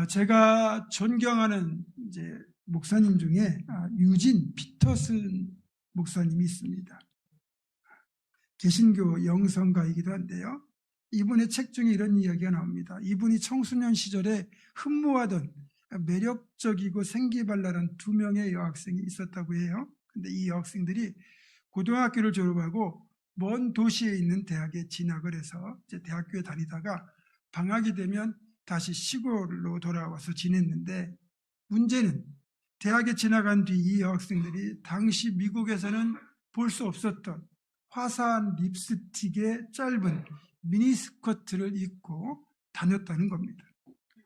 제가 존경하는 이제 목사님 중에 유진 피터슨 목사님이 있습니다. 개신교 영성가이기도 한데요. 이분의 책 중에 이런 이야기가 나옵니다. 이분이 청소년 시절에 흠모하던 매력적이고 생기발랄한 2명의 여학생이 있었다고 해요. 근데 이 여학생들이 고등학교를 졸업하고 먼 도시에 있는 대학에 진학을 해서 이제 대학교에 다니다가 방학이 되면 다시 시골로 돌아와서 지냈는데, 문제는 대학에 진학한 뒤 이 여학생들이 당시 미국에서는 볼 수 없었던 화사한 립스틱의 짧은 미니스커트를 입고 다녔다는 겁니다.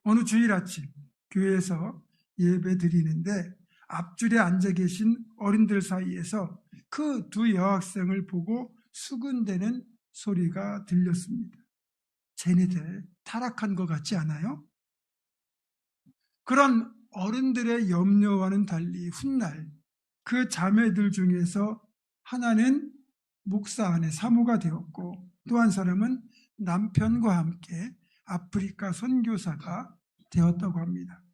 어느 주일 아침 교회에서 예배 드리는데 앞줄에 앉아 계신 어른들 사이에서 그 2 여학생을 보고 수군대는 소리가 들렸습니다. 쟤네들 타락한 것 같지 않아요? 그런 어른들의 염려와는 달리 훗날 그 자매들 중에서 하나는 목사 안에 사모가 되었고, 또 한 사람은 남편과 함께 아프리카 선교사가 되었다고 합니다.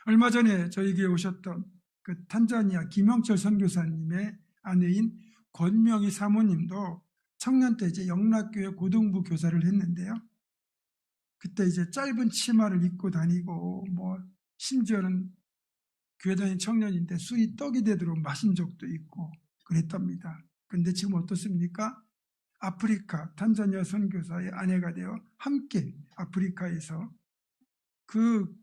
얼마 전에 저에게 오셨던 그 탄자니아 김영철 선교사님의 아내인 권명희 사모님도 청년 때 이제 영락교회 고등부 교사를 했는데요. 그때 이제 짧은 치마를 입고 다니고 심지어는 교회 다니는 청년인데 술이 떡이 되도록 마신 적도 있고 그랬답니다. 그런데 지금 어떻습니까? 아프리카 탄자니아 선교사의 아내가 되어 함께 아프리카에서 그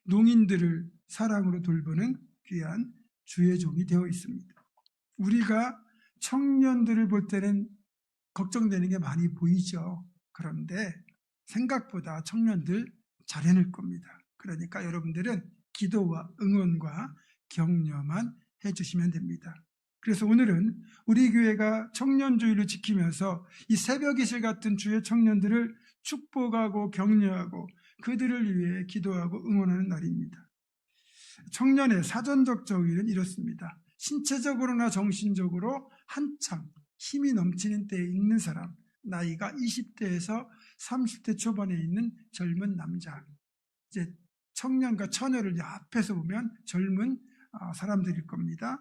농인들을 사랑으로 돌보는 귀한 주의 종이 되어 있습니다. 우리가 청년들을 볼 때는 걱정되는 게 많이 보이죠. 그런데 생각보다 청년들 잘 해낼 겁니다. 그러니까 여러분들은 기도와 응원과 격려만 해주시면 됩니다. 그래서 오늘은 우리 교회가 청년주의를 지키면서 이 새벽이슬 같은 주의 청년들을 축복하고 격려하고 그들을 위해 기도하고 응원하는 날입니다. 청년의 사전적 정의는 이렇습니다. 신체적으로나 정신적으로 한창 힘이 넘치는 때에 있는 사람, 나이가 20대에서 30대 초반에 있는 젊은 남자, 이제 청년과 처녀를 앞에서 보면 젊은 사람들일 겁니다.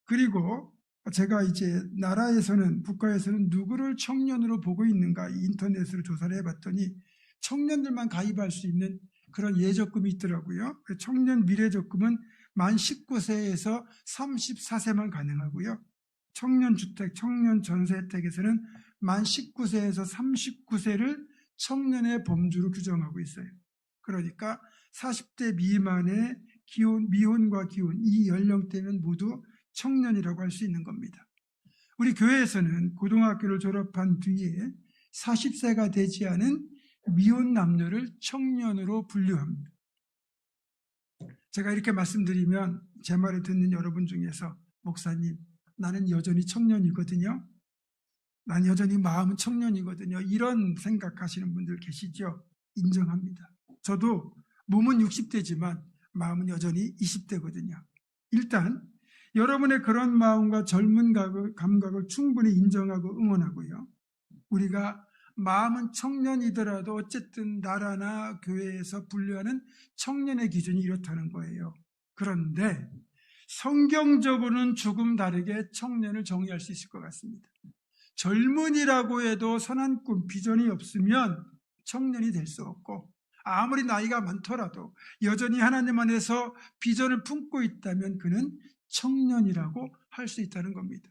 그리고 제가 이제 나라에서는, 국가에서는 누구를 청년으로 보고 있는가 인터넷으로 조사를 해봤더니 청년들만 가입할 수 있는 그런 예적금이 있더라고요. 청년 미래적금은 만 19세에서 34세만 가능하고요. 청년주택, 청년전세 혜택에서는 만 19세에서 39세를 청년의 범주로 규정하고 있어요. 그러니까 40대 미만의 미혼과 기혼, 이 연령대는 모두 청년이라고 할 수 있는 겁니다. 우리 교회에서는 고등학교를 졸업한 뒤에 40세가 되지 않은 미혼 남녀를 청년으로 분류합니다. 제가 이렇게 말씀드리면 제 말을 듣는 여러분 중에서 목사님, 나는 여전히 청년이거든요. 난 여전히 마음은 청년이거든요. 이런 생각하시는 분들 계시죠? 인정합니다. 저도 몸은 60대지만 마음은 여전히 20대거든요. 일단 여러분의 그런 마음과 젊은 감각을 충분히 인정하고 응원하고요. 우리가 마음은 청년이더라도 어쨌든 나라나 교회에서 분류하는 청년의 기준이 이렇다는 거예요. 그런데 성경적으로는 조금 다르게 청년을 정의할 수 있을 것 같습니다. 젊은이라고 해도 선한 꿈, 비전이 없으면 청년이 될 수 없고, 아무리 나이가 많더라도 여전히 하나님 안에서 비전을 품고 있다면 그는 청년이라고 할 수 있다는 겁니다.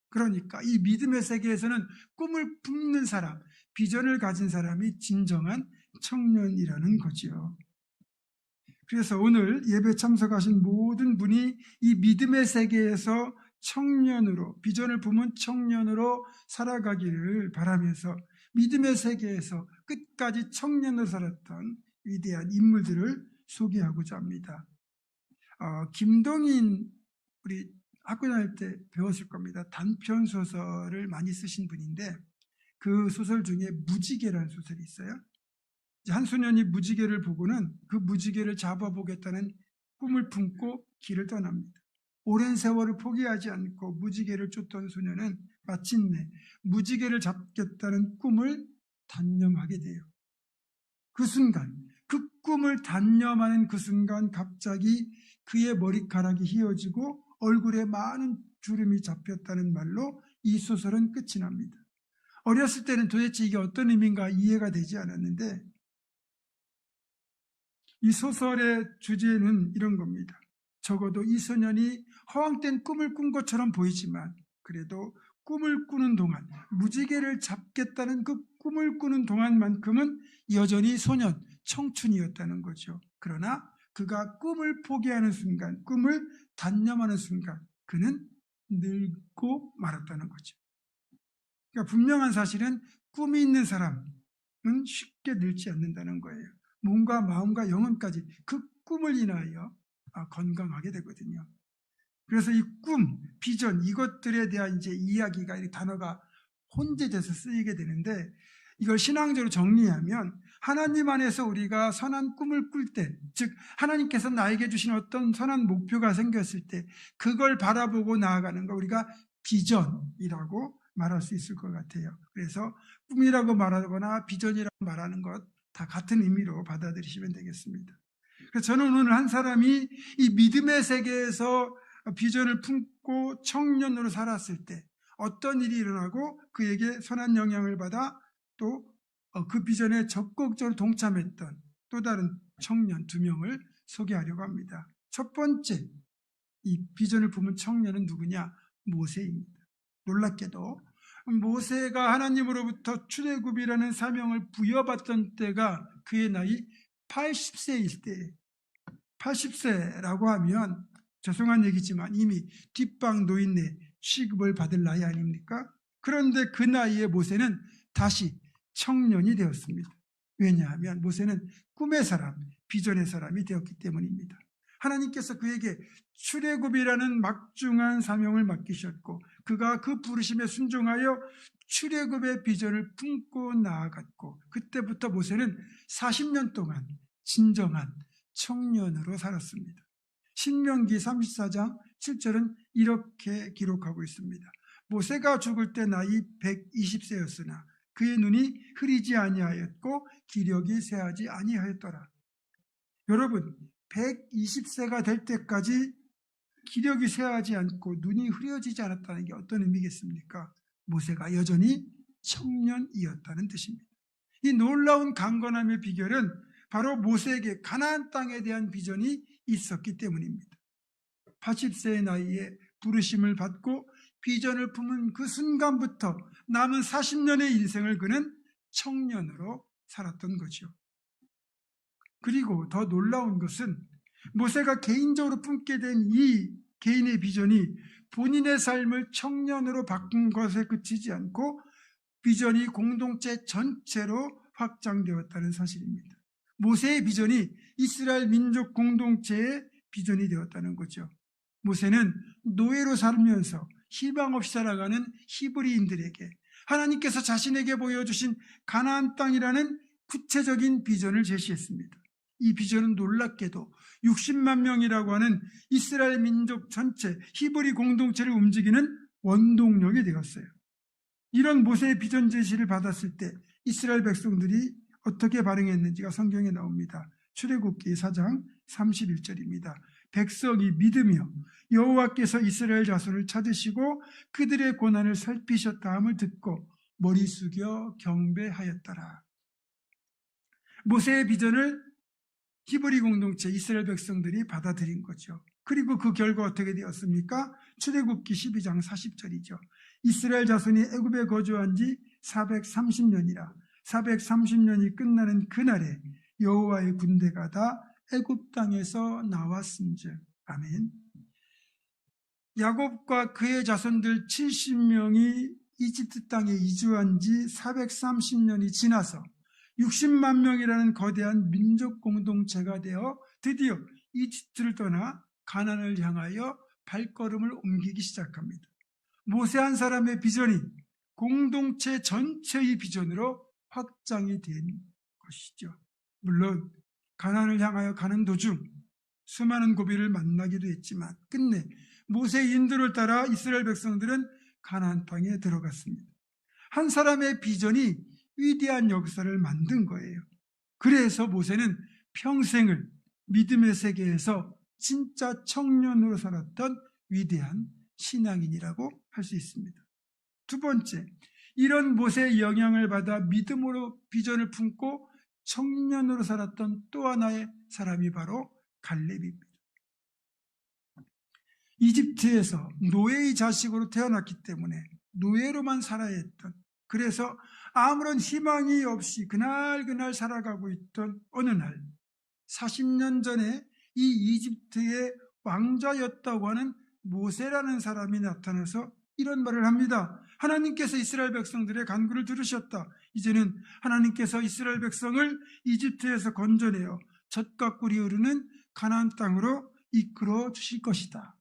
그러니까 이 믿음의 세계에서는 꿈을 품는 사람, 비전을 가진 사람이 진정한 청년이라는 거지요. 그래서 오늘 예배 참석하신 모든 분이 이 믿음의 세계에서 청년으로, 비전을 품은 청년으로 살아가기를 바라면서 믿음의 세계에서 끝까지 청년으로 살았던 위대한 인물들을 소개하고자 합니다. 김동인, 우리 학교 다닐 때 배웠을 겁니다. 단편 소설을 많이 쓰신 분인데 그 소설 중에 무지개라는 소설이 있어요. 한 소년이 무지개를 보고는 그 무지개를 잡아보겠다는 꿈을 품고 길을 떠납니다. 오랜 세월을 포기하지 않고 무지개를 쫓던 소년은 마침내 무지개를 잡겠다는 꿈을 단념하게 돼요. 그 순간 그 꿈을 단념하는 그 순간 갑자기 그의 머리카락이 휘어지고 얼굴에 많은 주름이 잡혔다는 말로 이 소설은 끝이 납니다. 어렸을 때는 도대체 이게 어떤 의미인가 이해가 되지 않았는데 이 소설의 주제는 이런 겁니다. 적어도 이 소년이 허황된 꿈을 꾼 것처럼 보이지만 그래도 꿈을 꾸는 동안, 무지개를 잡겠다는 그 꿈을 꾸는 동안만큼은 여전히 소년, 청춘이었다는 거죠. 그러나 그가 꿈을 포기하는 순간, 꿈을 단념하는 순간 그는 늙고 말았다는 거죠. 그러니까 분명한 사실은 꿈이 있는 사람은 쉽게 늙지 않는다는 거예요. 몸과 마음과 영혼까지 그 꿈을 인하여 건강하게 되거든요. 그래서 이 꿈, 비전 이것들에 대한 이제 이야기가 이 단어가 혼재돼서 쓰이게 되는데 이걸 신앙적으로 정리하면 하나님 안에서 우리가 선한 꿈을 꿀 때, 즉 하나님께서 나에게 주신 어떤 선한 목표가 생겼을 때 그걸 바라보고 나아가는 거 우리가 비전이라고 말할 수 있을 것 같아요. 그래서 꿈이라고 말하거나 비전이라고 말하는 것 다 같은 의미로 받아들이시면 되겠습니다. 그래서 저는 오늘 한 사람이 이 믿음의 세계에서 비전을 품고 청년으로 살았을 때 어떤 일이 일어나고 그에게 선한 영향을 받아 또 그 비전에 적극적으로 동참했던 또 다른 청년 2명을 소개하려고 합니다. 첫 번째 이 비전을 품은 청년은 누구냐? 모세입니다. 놀랍게도 모세가 하나님으로부터 출애굽이라는 사명을 부여받던 때가 그의 나이 80세일 때, 80세라고 하면 죄송한 얘기지만 이미 뒷방 노인네 취급을 받을 나이 아닙니까? 그런데 그 나이에 모세는 다시 청년이 되었습니다. 왜냐하면 모세는 꿈의 사람, 비전의 사람이 되었기 때문입니다. 하나님께서 그에게 출애굽이라는 막중한 사명을 맡기셨고 그가 그 부르심에 순종하여 출애굽의 비전을 품고 나아갔고 그때부터 모세는 40년 동안 진정한 청년으로 살았습니다. 신명기 34장 7절은 이렇게 기록하고 있습니다. 모세가 죽을 때 나이 120세였으나 그의 눈이 흐리지 아니하였고 기력이 쇠하지 아니하였더라. 여러분 120세가 될 때까지 기력이 쇠하지 않고 눈이 흐려지지 않았다는 게 어떤 의미겠습니까? 모세가 여전히 청년이었다는 뜻입니다. 이 놀라운 강건함의 비결은 바로 모세에게 가나안 땅에 대한 비전이 있었기 때문입니다. 80세의 나이에 부르심을 받고 비전을 품은 그 순간부터 남은 40년의 인생을 그는 청년으로 살았던 거죠. 그리고 더 놀라운 것은 모세가 개인적으로 품게 된 이 개인의 비전이 본인의 삶을 청년으로 바꾼 것에 그치지 않고 비전이 공동체 전체로 확장되었다는 사실입니다. 모세의 비전이 이스라엘 민족 공동체의 비전이 되었다는 거죠. 모세는 노예로 살면서 희망 없이 살아가는 히브리인들에게 하나님께서 자신에게 보여주신 가나안 땅이라는 구체적인 비전을 제시했습니다. 이 비전은 놀랍게도 60만 명이라고 하는 이스라엘 민족 전체 히브리 공동체를 움직이는 원동력이 되었어요. 이런 모세의 비전 제시를 받았을 때 이스라엘 백성들이 어떻게 반응했는지가 성경에 나옵니다. 출애굽기 4장 31절입니다. 백성이 믿으며 여호와께서 이스라엘 자손을 찾으시고 그들의 고난을 살피셨다 함을 듣고 머리 숙여 경배하였더라. 모세의 비전을 히브리 공동체 이스라엘 백성들이 받아들인 거죠. 그리고 그 결과 어떻게 되었습니까? 출애굽기 12장 40절이죠. 이스라엘 자손이 애굽에 거주한 지 430년이라 430년이 끝나는 그날에 여호와의 군대가 다 애굽 땅에서 나왔음즉. 아멘. 야곱과 그의 자손들 70명이 이집트 땅에 이주한 지 430년이 지나서 60만 명이라는 거대한 민족 공동체가 되어 드디어 이집트를 떠나 가나안을 향하여 발걸음을 옮기기 시작합니다. 모세 한 사람의 비전이 공동체 전체의 비전으로 확장이 된 것이죠. 물론 가나안을 향하여 가는 도중 수많은 고비를 만나기도 했지만 끝내 모세의 인도를 따라 이스라엘 백성들은 가나안 땅에 들어갔습니다. 한 사람의 비전이 위대한 역사를 만든 거예요. 그래서 모세는 평생을 믿음의 세계에서 진짜 청년으로 살았던 위대한 신앙인이라고 할 수 있습니다. 두 번째, 이런 모세의 영향을 받아 믿음으로 비전을 품고 청년으로 살았던 또 하나의 사람이 바로 갈렙입니다. 이집트에서 노예의 자식으로 태어났기 때문에 노예로만 살아야 했던, 그래서 아무런 희망이 없이 그날 살아가고 있던 어느 날 40년 전에 이 이집트의 왕자였다고 하는 모세라는 사람이 나타나서 이런 말을 합니다. 하나님께서 이스라엘 백성들의 간구를 들으셨다. 이제는 하나님께서 이스라엘 백성을 이집트에서 건져내어 젖과 꿀이 흐르는 가나안 땅으로 이끌어 주실 것이다.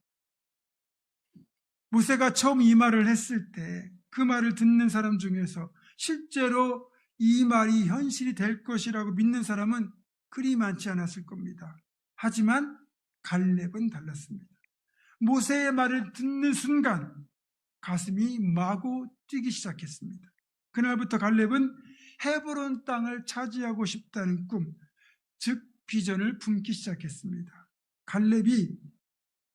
모세가 처음 이 말을 했을 때 그 말을 듣는 사람 중에서 실제로 이 말이 현실이 될 것이라고 믿는 사람은 그리 많지 않았을 겁니다. 하지만 갈렙은 달랐습니다. 모세의 말을 듣는 순간 가슴이 마구 뛰기 시작했습니다. 그날부터 갈렙은 헤브론 땅을 차지하고 싶다는 꿈, 즉 비전을 품기 시작했습니다. 갈렙이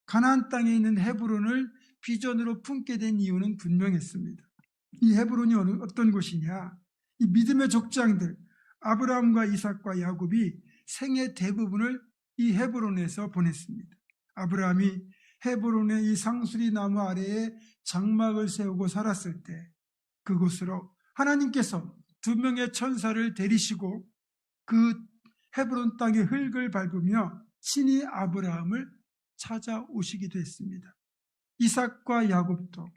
가나안 땅에 있는 헤브론을 비전으로 품게 된 이유는 분명했습니다. 이 헤브론이 어떤 곳이냐? 이 믿음의 족장들 아브라함과 이삭과 야곱이 생애 대부분을 이 헤브론에서 보냈습니다. 아브라함이 헤브론의 이 상수리 나무 아래에 장막을 세우고 살았을 때 그곳으로 하나님께서 2명의 천사를 데리시고 그 헤브론 땅의 흙을 밟으며 친히 아브라함을 찾아오시기도 했습니다. 이삭과 야곱도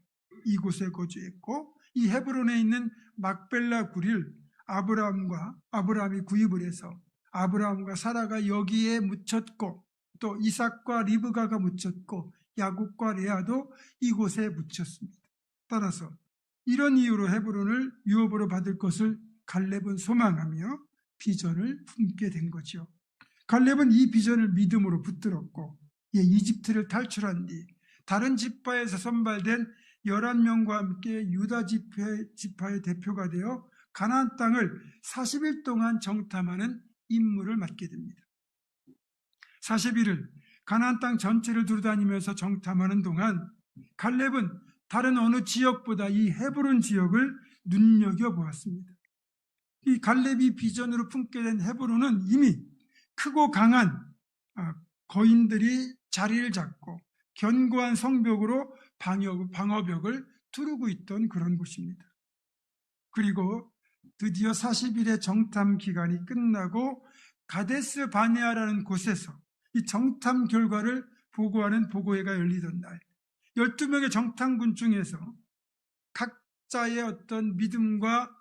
이곳에 거주했고 이 헤브론에 있는 막벨라 굴을 아브라함이 구입을 해서 아브라함과 사라가 여기에 묻혔고 또 이삭과 리브가가 묻혔고 야곱과 레아도 이곳에 묻혔습니다. 따라서 이런 이유로 헤브론을 유업으로 받을 것을 갈렙은 소망하며 비전을 품게 된 거죠. 갈렙은 이 비전을 믿음으로 붙들었고 이집트를 탈출한 뒤 다른 지파에서 선발된 11명과 함께 유다 지파의 대표가 되어 가나안 땅을 40일 동안 정탐하는 임무를 맡게 됩니다. 40일을 가나안 땅 전체를 두루다니면서 정탐하는 동안 갈렙은 다른 어느 지역보다 이 헤브론 지역을 눈여겨보았습니다. 이 갈렙이 비전으로 품게 된 헤브론은 이미 크고 강한 거인들이 자리를 잡고 견고한 성벽으로 방어벽을 두르고 있던 그런 곳입니다. 그리고 드디어 40일의 정탐 기간이 끝나고 가데스 바네아라는 곳에서 이 정탐 결과를 보고하는 보고회가 열리던 날 12명의 정탐군 중에서 각자의 어떤 믿음과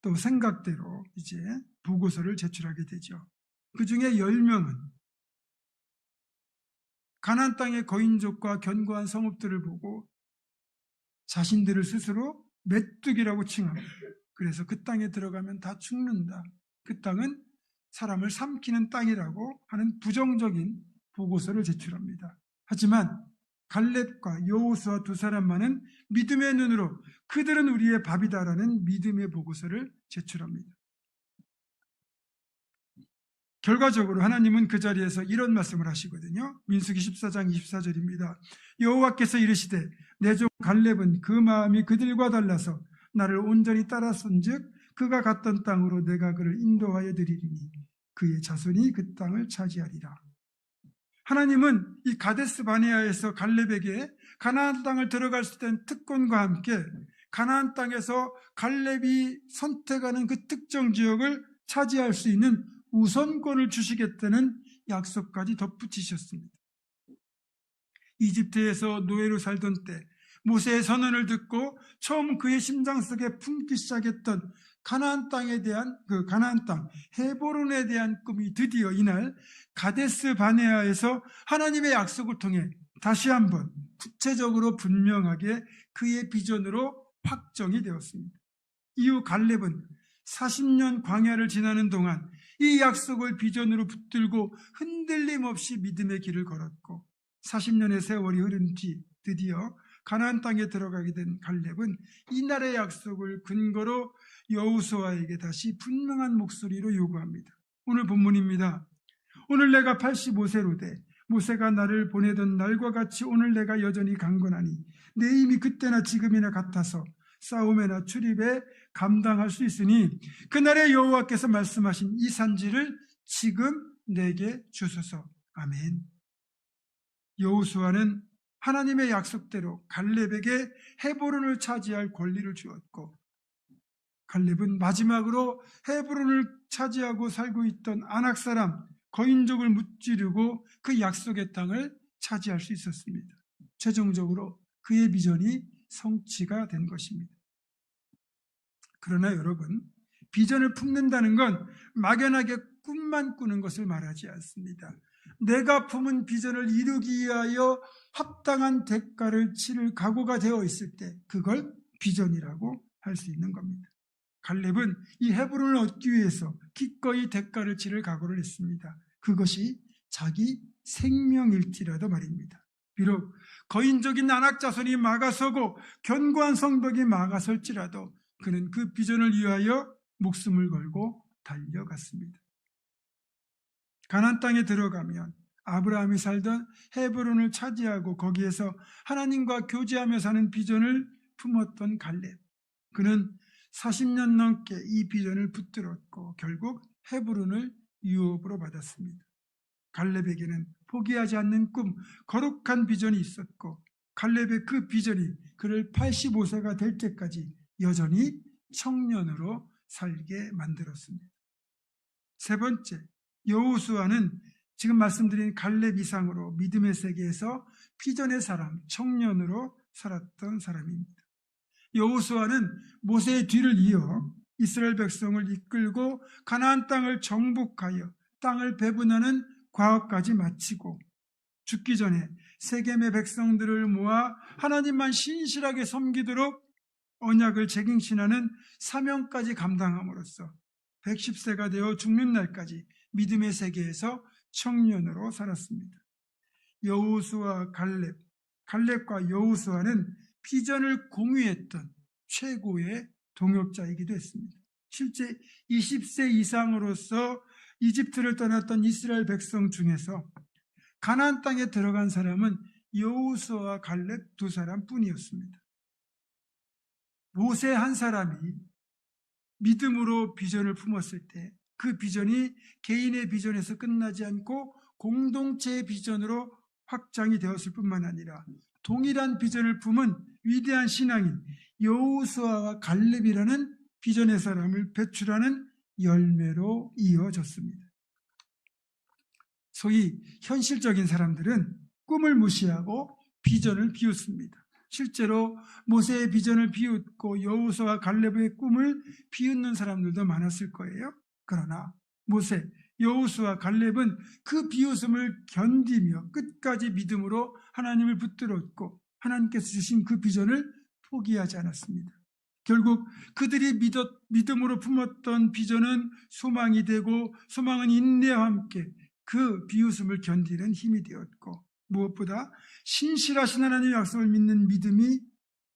또 생각대로 이제 보고서를 제출하게 되죠. 그 중에 10명은 가나안 땅의 거인족과 견고한 성읍들을 보고 자신들을 스스로 메뚜기라고 칭합니다. 그래서 그 땅에 들어가면 다 죽는다. 그 땅은 사람을 삼키는 땅이라고 하는 부정적인 보고서를 제출합니다. 하지만 갈렙과 여호수아 두 사람만은 믿음의 눈으로 그들은 우리의 밥이다라는 믿음의 보고서를 제출합니다. 결과적으로 하나님은 그 자리에서 이런 말씀을 하시거든요. 민수기 14장 24절입니다. 여호와께서 이르시되 내 종 갈렙은 그 마음이 그들과 달라서 나를 온전히 따랐은즉 그가 갔던 땅으로 내가 그를 인도하여 드리리니 그의 자손이 그 땅을 차지하리라. 하나님은 이 가데스 바네아에서 갈렙에게 가나안 땅을 들어갈 수 있는 특권과 함께 가나안 땅에서 갈렙이 선택하는 그 특정 지역을 차지할 수 있는 우선권을 주시겠다는 약속까지 덧붙이셨습니다. 이집트에서 노예로 살던 때 모세의 선언을 듣고 처음 그의 심장 속에 품기 시작했던 가나안 땅에 대한 가나안 땅 헤브론에 대한 꿈이 드디어 이날 가데스 바네아에서 하나님의 약속을 통해 다시 한번 구체적으로 분명하게 그의 비전으로 확정이 되었습니다. 이후 갈렙은 40년 광야를 지나는 동안 이 약속을 비전으로 붙들고 흔들림 없이 믿음의 길을 걸었고 40년의 세월이 흐른 뒤 드디어 가나안 땅에 들어가게 된 갈렙은 이날의 약속을 근거로 여호수아에게 다시 분명한 목소리로 요구합니다. 오늘 본문입니다. 오늘 내가 85세로 돼 모세가 나를 보내던 날과 같이 오늘 내가 여전히 강건하니 내 힘이 그때나 지금이나 같아서 싸움에나 출입에 감당할 수 있으니 그날에 여호와께서 말씀하신 이 산지를 지금 내게 주소서. 아멘. 여호수아는 하나님의 약속대로 갈렙에게 헤브론을 차지할 권리를 주었고, 갈렙은 마지막으로 헤브론을 차지하고 살고 있던 아낙 사람 거인족을 무찌르고 그 약속의 땅을 차지할 수 있었습니다. 최종적으로 그의 비전이 성취가 된 것입니다. 그러나 여러분, 비전을 품는다는 건 막연하게 꿈만 꾸는 것을 말하지 않습니다. 내가 품은 비전을 이루기 위하여 합당한 대가를 치를 각오가 되어 있을 때 그걸 비전이라고 할 수 있는 겁니다. 갈렙은 이 헤브론을 얻기 위해서 기꺼이 대가를 치를 각오를 했습니다. 그것이 자기 생명일지라도 말입니다. 비록 거인적인 아낙 자손이 막아서고 견고한 성벽이 막아설지라도 그는 그 비전을 위하여 목숨을 걸고 달려갔습니다. 가나안 땅에 들어가면 아브라함이 살던 헤브론을 차지하고 거기에서 하나님과 교제하며 사는 비전을 품었던 갈렙. 그는 40년 넘게 이 비전을 붙들었고 결국 헤브론을 유업으로 받았습니다. 갈렙에게는 포기하지 않는 꿈, 거룩한 비전이 있었고 갈렙의 그 비전이 그를 85세가 될 때까지 여전히 청년으로 살게 만들었습니다. 세 번째, 여호수아는 지금 말씀드린 갈렙 이상으로 믿음의 세계에서 비전의 사람, 청년으로 살았던 사람입니다. 여호수아는 모세의 뒤를 이어 이스라엘 백성을 이끌고 가나안 땅을 정복하여 땅을 배분하는 과업까지 마치고 죽기 전에 세겜의 백성들을 모아 하나님만 신실하게 섬기도록 언약을 재갱신하는 사명까지 감당함으로써 110세가 되어 죽는 날까지 믿음의 세계에서 청년으로 살았습니다. 여호수아 갈렙과 여호수아는 비전을 공유했던 최고의 동역자이기도 했습니다. 실제 20세 이상으로서 이집트를 떠났던 이스라엘 백성 중에서 가나안 땅에 들어간 사람은 여호수아와 갈렙 두 사람뿐이었습니다. 모세 한 사람이 믿음으로 비전을 품었을 때 그 비전이 개인의 비전에서 끝나지 않고 공동체의 비전으로 확장이 되었을 뿐만 아니라 동일한 비전을 품은 위대한 신앙인 여호수아와 갈렙이라는 비전의 사람을 배출하는 열매로 이어졌습니다. 소위 현실적인 사람들은 꿈을 무시하고 비전을 비웃습니다. 실제로 모세의 비전을 비웃고 여호수아와 갈렙의 꿈을 비웃는 사람들도 많았을 거예요. 그러나 모세, 여호수아, 갈렙은 그 비웃음을 견디며 끝까지 믿음으로 하나님을 붙들었고 하나님께서 주신 그 비전을 포기하지 않았습니다. 결국 그들이 믿음으로 품었던 비전은 소망이 되고 소망은 인내와 함께 그 비웃음을 견디는 힘이 되었고 무엇보다 신실하신 하나님의 약속을 믿는 믿음이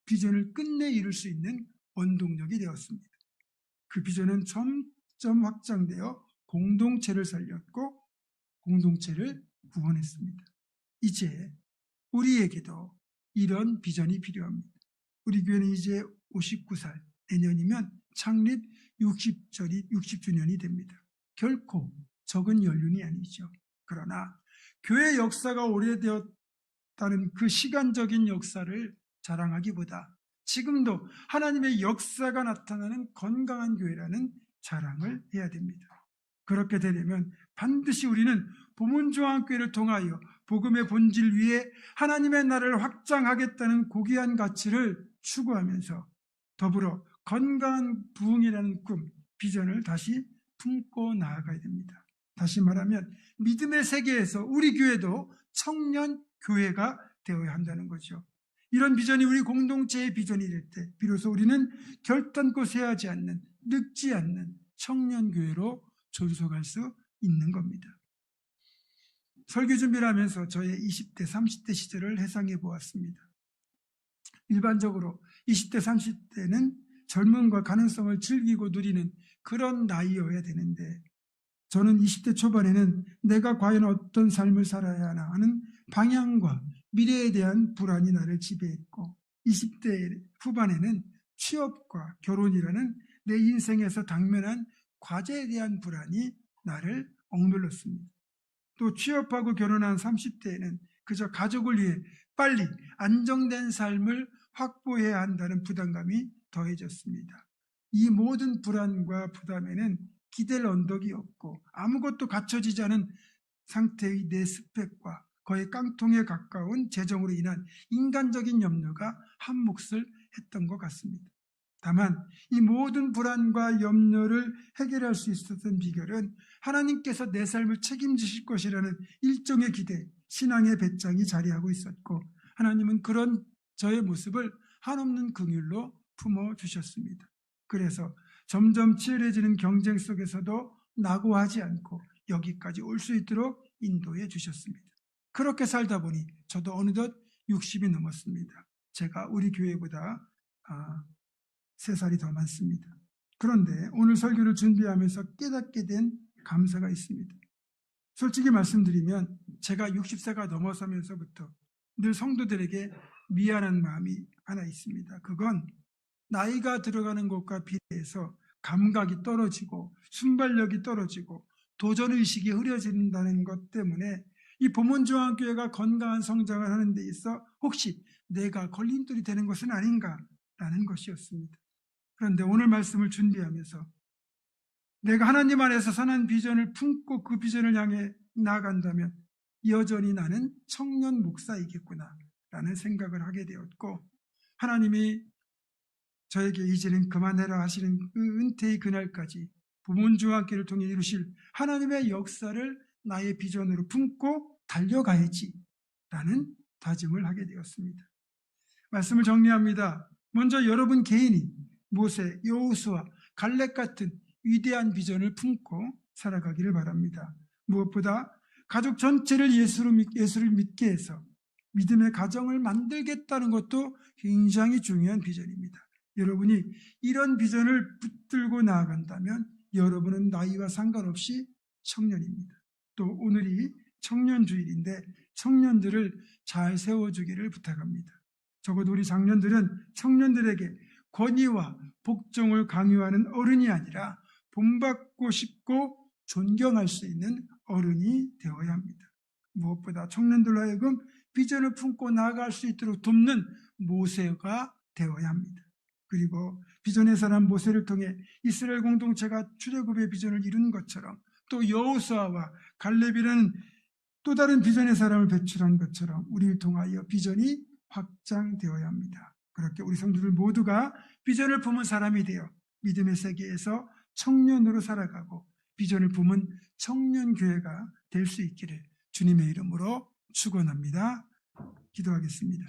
비전을 끝내 이룰 수 있는 원동력이 되었습니다. 그 비전은 점점 확장되어 공동체를 살렸고 공동체를 구원했습니다. 이제 우리에게도 이런 비전이 필요합니다. 우리 교회는 이제 59살, 내년이면 창립 60주년이 됩니다. 결코 적은 연륜이 아니죠. 그러나 교회 역사가 오래되었다는 그 시간적인 역사를 자랑하기보다 지금도 하나님의 역사가 나타나는 건강한 교회라는 자랑을 해야 됩니다. 그렇게 되려면 반드시 우리는 보문종합교회를 통하여 복음의 본질 위에 하나님의 나라를 확장하겠다는 고귀한 가치를 추구하면서 더불어 건강한 부흥이라는 꿈, 비전을 다시 품고 나아가야 됩니다. 다시 말하면 믿음의 세계에서 우리 교회도 청년 교회가 되어야 한다는 거죠. 이런 비전이 우리 공동체의 비전이 될 때 비로소 우리는 결단코 쇠하지 않는, 늙지 않는 청년교회로 존속할 수 있는 겁니다. 설교 준비를 하면서 저의 20대, 30대 시절을 회상해 보았습니다. 일반적으로 20대, 30대는 젊음과 가능성을 즐기고 누리는 그런 나이여야 되는데 저는 20대 초반에는 내가 과연 어떤 삶을 살아야 하나 하는 방향과 미래에 대한 불안이 나를 지배했고, 20대 후반에는 취업과 결혼이라는 내 인생에서 당면한 과제에 대한 불안이 나를 억눌렀습니다. 또 취업하고 결혼한 30대에는 그저 가족을 위해 빨리 안정된 삶을 확보해야 한다는 부담감이 더해졌습니다. 이 모든 불안과 부담에는 기댈 언덕이 없고 아무것도 갖춰지지 않은 상태의 내 스펙과 거의 깡통에 가까운 재정으로 인한 인간적인 염려가 한 몫을 했던 것 같습니다. 다만 이 모든 불안과 염려를 해결할 수 있었던 비결은 하나님께서 내 삶을 책임지실 것이라는 일종의 기대, 신앙의 배짱이 자리하고 있었고, 하나님은 그런 저의 모습을 한없는 긍휼로 품어주셨습니다. 그래서 점점 치열해지는 경쟁 속에서도 낙오하지 않고 여기까지 올 수 있도록 인도해 주셨습니다. 그렇게 살다 보니 저도 어느덧 60이 넘었습니다. 제가 우리 교회보다 3살이 더 많습니다. 그런데 오늘 설교를 준비하면서 깨닫게 된 감사가 있습니다. 솔직히 말씀드리면 제가 60세가 넘어서면서부터 늘 성도들에게 미안한 마음이 하나 있습니다. 그건 나이가 들어가는 것과 비례해서 감각이 떨어지고 순발력이 떨어지고 도전의식이 흐려진다는 것 때문에 이 보문중앙교회가 건강한 성장을 하는 데 있어 혹시 내가 걸림돌이 되는 것은 아닌가라는 것이었습니다. 그런데 오늘 말씀을 준비하면서 내가 하나님 안에서 선한 비전을 품고 그 비전을 향해 나아간다면 여전히 나는 청년 목사이겠구나 라는 생각을 하게 되었고, 하나님이 저에게 이제는 그만해라 하시는 그 은퇴의 그날까지 부문중학교를 통해 이루실 하나님의 역사를 나의 비전으로 품고 달려가야지 라는 다짐을 하게 되었습니다. 말씀을 정리합니다. 먼저 여러분 개인이 모세, 여호수아, 갈렙 같은 위대한 비전을 품고 살아가기를 바랍니다. 무엇보다 가족 전체를 예수를 믿게 해서 믿음의 가정을 만들겠다는 것도 굉장히 중요한 비전입니다. 여러분이 이런 비전을 붙들고 나아간다면 여러분은 나이와 상관없이 청년입니다. 또 오늘이 청년주일인데 청년들을 잘 세워주기를 부탁합니다. 적어도 우리 장년들은 청년들에게 권위와 복종을 강요하는 어른이 아니라 본받고 싶고 존경할 수 있는 어른이 되어야 합니다. 무엇보다 청년들로 하여금 비전을 품고 나아갈 수 있도록 돕는 모세가 되어야 합니다. 그리고 비전의 사람 모세를 통해 이스라엘 공동체가 출애굽의 비전을 이룬 것처럼 또 여호수아와 갈렙이라는 또 다른 비전의 사람을 배출한 것처럼 우리를 통하여 비전이 확장되어야 합니다. 그렇게 우리 성도들 모두가 비전을 품은 사람이 되어 믿음의 세계에서 청년으로 살아가고 비전을 품은 청년교회가 될 수 있기를 주님의 이름으로 축원합니다. 기도하겠습니다.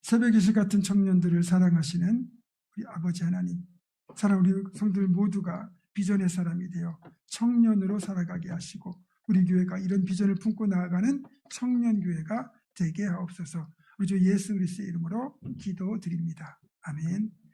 새벽 이슬 같은 청년들을 사랑하시는 우리 아버지 하나님, 우리 성도들 모두가 비전의 사람이 되어 청년으로 살아가게 하시고 우리 교회가 이런 비전을 품고 나아가는 청년교회가 되게 하옵소서. 우리 주 예수 그리스도의 이름으로 기도드립니다. 아멘.